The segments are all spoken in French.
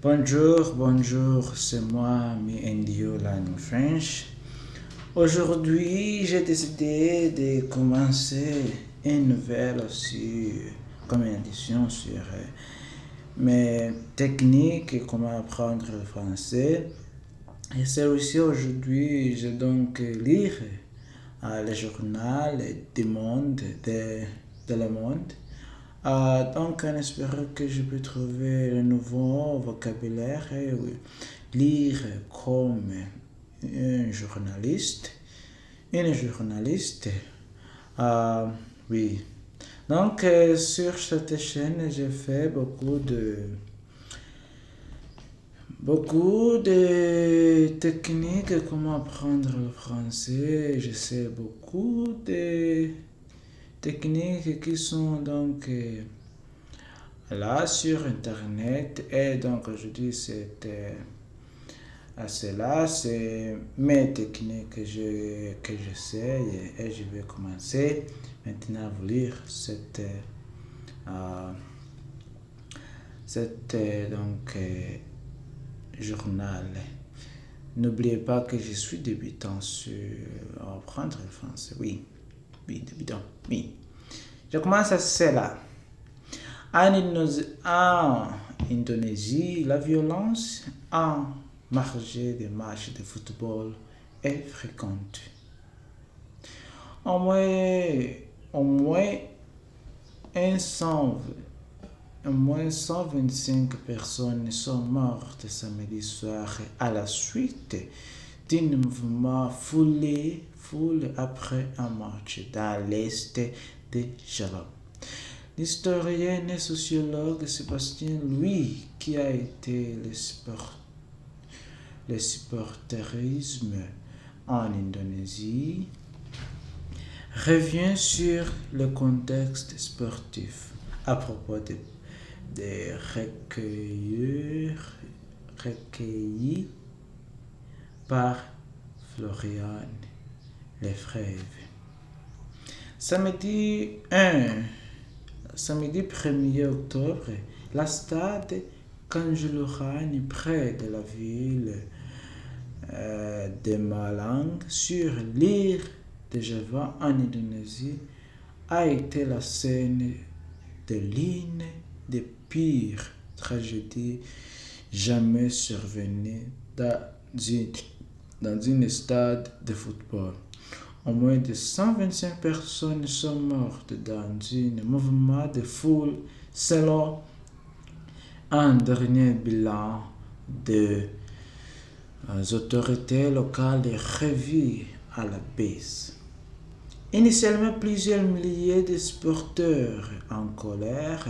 Bonjour, c'est moi, mi Indio Langue French. Aujourd'hui, j'ai décidé de commencer une nouvelle comme une édition sur mes techniques et comment apprendre le français. Et c'est aussi aujourd'hui, je donc lire le journal du monde, de Le Monde. Donc, en espérant que je peux trouver le nouveau vocabulaire et lire comme un journaliste. Une journaliste. Euh, oui. Donc, sur cette chaîne, j'ai fait beaucoup de techniques comment apprendre le français. Je sais beaucoup de techniques qui sont donc là sur internet, et donc aujourd'hui c'est mes techniques que je sais, et je vais commencer maintenant à vous lire cette journal. N'oubliez pas que je suis débutant sur apprendre le français. Oui, débutant. Oui. Je commence à cela. En Indonésie, la violence en marge des matchs de football est fréquente. Au moins 125 personnes sont mortes samedi soir à la suite d'un mouvement foule après un match dans l'est de Java. L'historien et sociologue Sébastien Louis, qui a été le supporterisme en Indonésie, revient sur le contexte sportif à propos des recueillis par Florian Lefebvre. Samedi 1er octobre, la stade Kanjuruhan, près de la ville de Malang, sur l'île de Java en Indonésie, a été la scène de l'une des pires tragédies jamais survenues dans une stade de football. Au moins de 125 personnes sont mortes dans un mouvement de foule selon un dernier bilan des autorités locales revues à la baisse. Initialement, plusieurs milliers de supporters en colère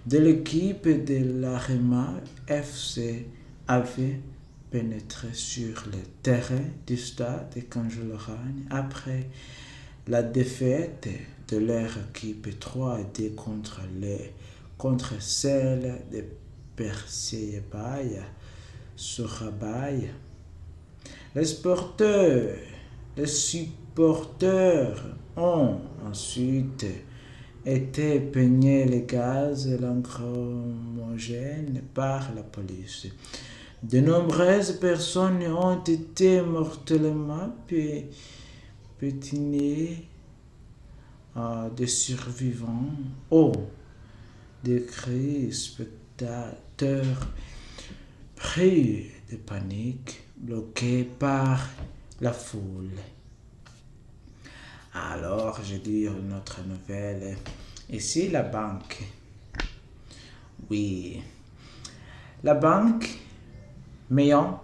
de l'équipe de l'Arema FC avaient pénétré sur le terrain du stade de Kanjuruhan après la défaite de leur équipe 3-2 contre celle de Persebaya Surabaya. Les supporters ont ensuite été peignés le gaz lacrymogène par la police. De nombreuses personnes ont été mortellement piétinées. Des survivants ont décrit spectateurs pris de panique, bloqués par la foule. Alors, je dis notre nouvelle. Ici, la banque. Oui. La banque maillon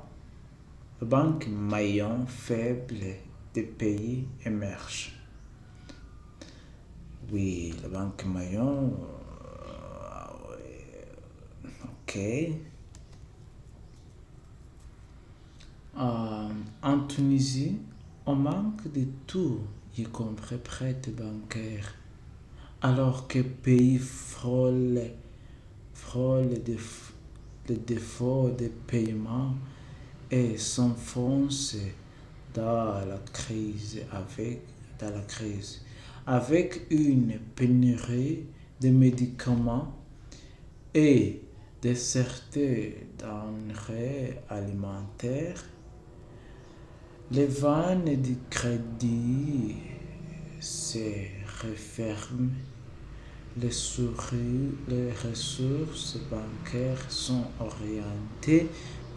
faible des pays émergent. Oui, la banque maillon. Ok. En Tunisie, on manque de tout, y compris prêts bancaires, alors que le pays frôle le défaut de paiement et s'enfonce dans la crise avec une pénurie de médicaments et de certaines denrées alimentaires, les vannes de crédit se referment, les ressources bancaires sont orientées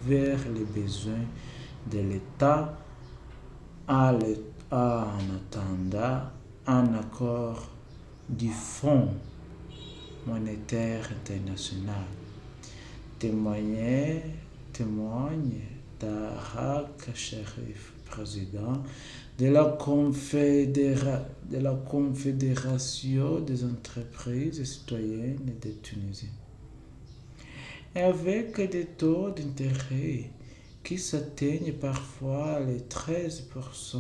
vers les besoins de l'État en attendant un accord du Fonds monétaire international. Témoigne Tareq Sharif, président de la Confédération des entreprises citoyennes de Tunisie. Et avec des taux d'intérêt qui s'atteignent parfois les 13%,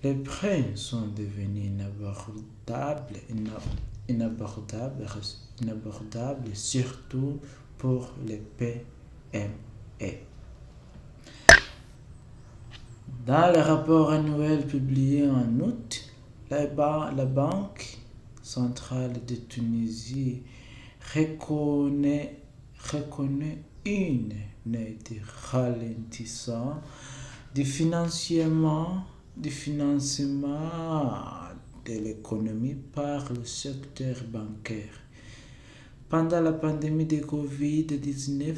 les prêts sont devenus inabordables, surtout pour les PME. Dans le rapport annuel publié en août, la Banque centrale de Tunisie reconnaît une aide ralentissant du financement de l'économie par le secteur bancaire. Pendant la pandémie de Covid-19,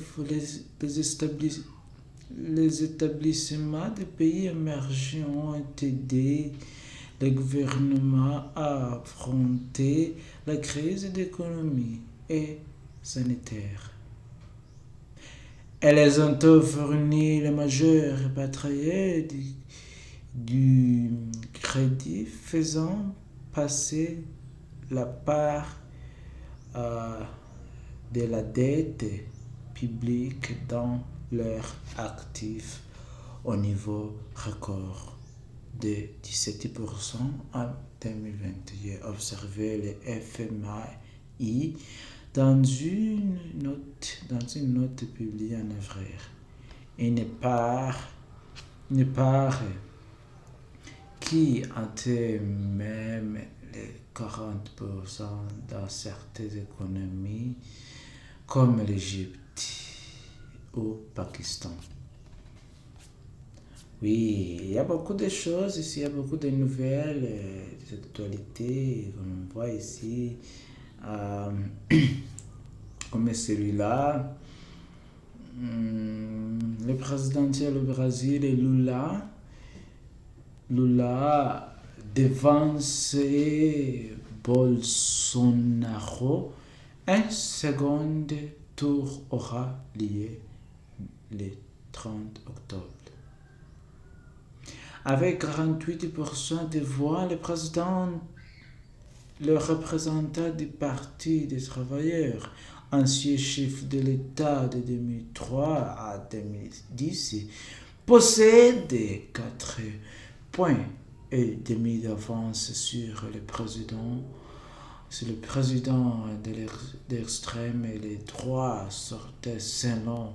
les établissements des pays émergents ont aidé le gouvernement à affronter la crise économique et sanitaire. Elles ont fourni les majeurs batteries du crédit, faisant passer la part de la dette publique dans leurs actifs au niveau record de 17% en 2021, observé le FMI dans une note publiée en avril. Une part qui atteint même les 40% dans certaines économies comme l'Égypte au Pakistan. Oui, il y a beaucoup de choses ici, il y a beaucoup de nouvelles, des actualités, comme on voit ici, comme celui-là. Le présidentiel au Brésil, Lula devance Bolsonaro. Un second tour aura lieu le 30 octobre. Avec 48% des voix, le représentant du Parti des travailleurs, ancien chef de l'État de 2003 à 2010, possède 4 points et demi d'avance sur le président d'extrême et les droits sortaient selon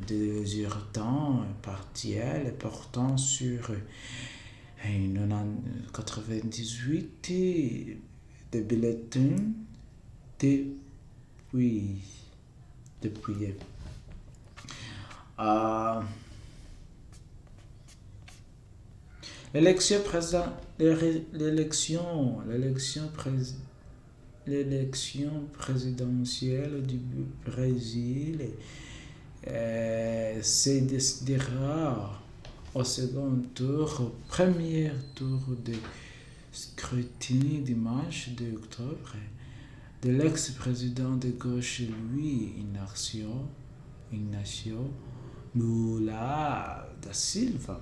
des résultats partiels portant sur 98 de bulletins depuis l'élection présidentielle du Brésil se décidera au second tour, au premier tour de scrutin dimanche 2 octobre, de l'ex-président de gauche Luiz Inácio Lula da Silva,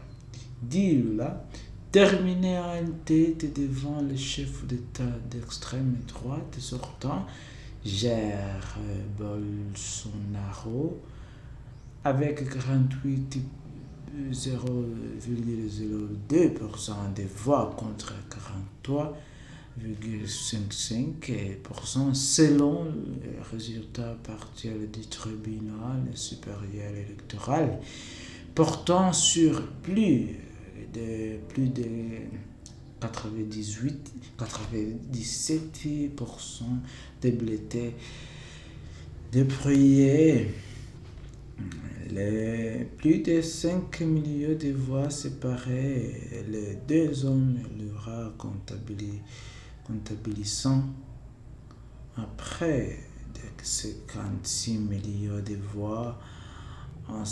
dit Lula, terminé en tête devant le chef d'État d'extrême droite sortant, Jair Bolsonaro, avec 48,02% des voix contre 43,55% selon le résultat partiel du tribunal supérieur électoral, portant sur plus de 97% des blessés déployés. Les plus de 5 millions de voix séparées, les deux zones l'aura comptabilisant après de 56 millions de voix en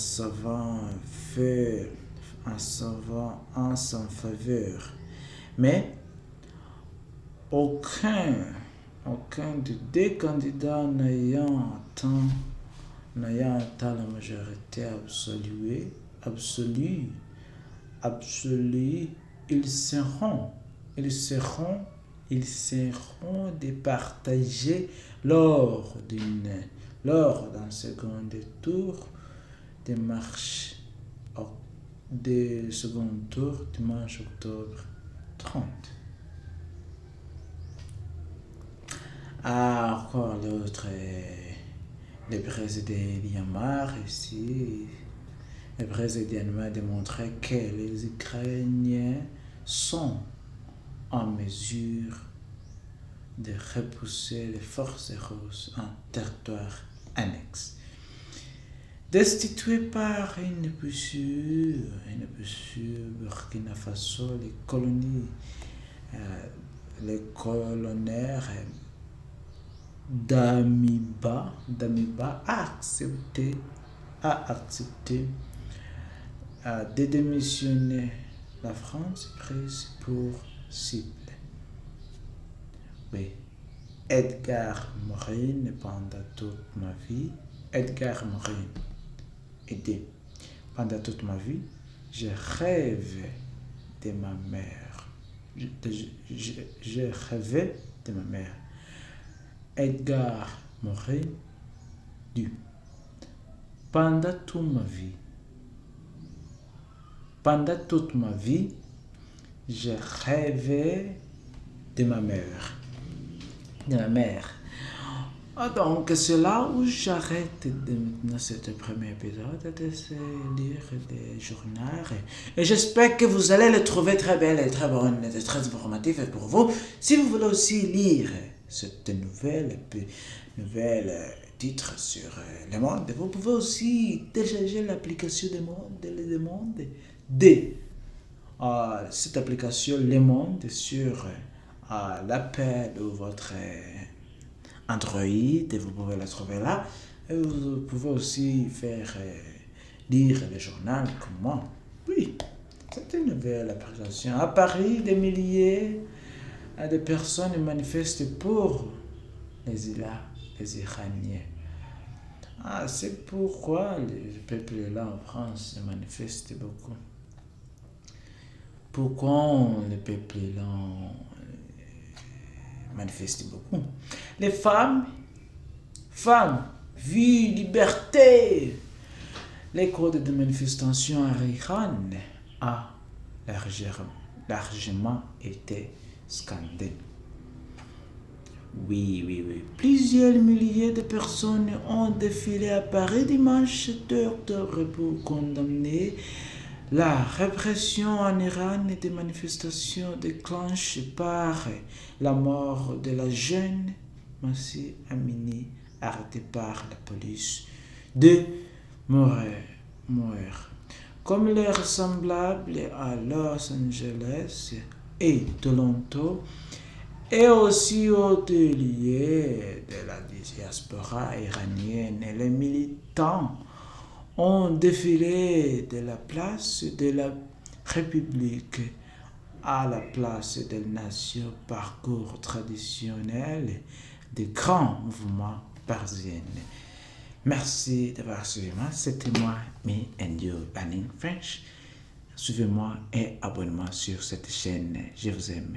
son faveur. Mais aucun des deux candidats n'ayant atteint la majorité absolue, ils seront départagés lors d'un second tour dimanche octobre 30. Encore l'autre, le président Myanmar ici. Le président m'a démontré que les Ukrainiens sont en mesure de repousser les forces russes en territoire annexe. Destitué par une blessure Burkina Faso, les colonels Damiba a accepté de démissionner. La France prise pour cible. Oui, Edgar Morin pendant toute ma vie. Pendant toute ma vie, je rêve de ma mère. Je rêvais de ma mère. Edgar Morin dit pendant toute ma vie, je rêvais de ma mère. Donc, c'est là où j'arrête maintenant ce premier épisode de lire des journaux. Et j'espère que vous allez le trouver très belle et très bonne et très informatif pour vous. Si vous voulez aussi lire cette nouvelle titre sur Le Monde, vous pouvez aussi télécharger l'application Le Monde cette application Le Monde sur l'Apple ou votre Android, et vous pouvez la trouver là. Et vous pouvez aussi faire lire le journal comme moi. Oui, c'est une nouvelle application. À Paris, des milliers de personnes manifestent pour les Iraniens. C'est pourquoi le peuple là en France manifeste beaucoup. Pourquoi le peuple là manifeste beaucoup? Les femmes, vie, liberté. Les codes de manifestation à Iran a largement été scandé. Oui. Plusieurs milliers de personnes ont défilé à Paris dimanche 7 octobre pour condamner la répression en Iran des manifestations déclenchées par la mort de la jeune Mahsa Amini, arrêtée par la police de Montréal. Comme les semblables à Los Angeles et Toronto, et aussi hôteliers de la diaspora iranienne, les militants ont défilé de la place de la République à la place des Nations, parcours traditionnel des grands mouvements parisiens. Merci d'avoir suivi moi. C'était moi, Me and You Learning French. Suivez-moi et abonnez-moi sur cette chaîne. Je vous aime.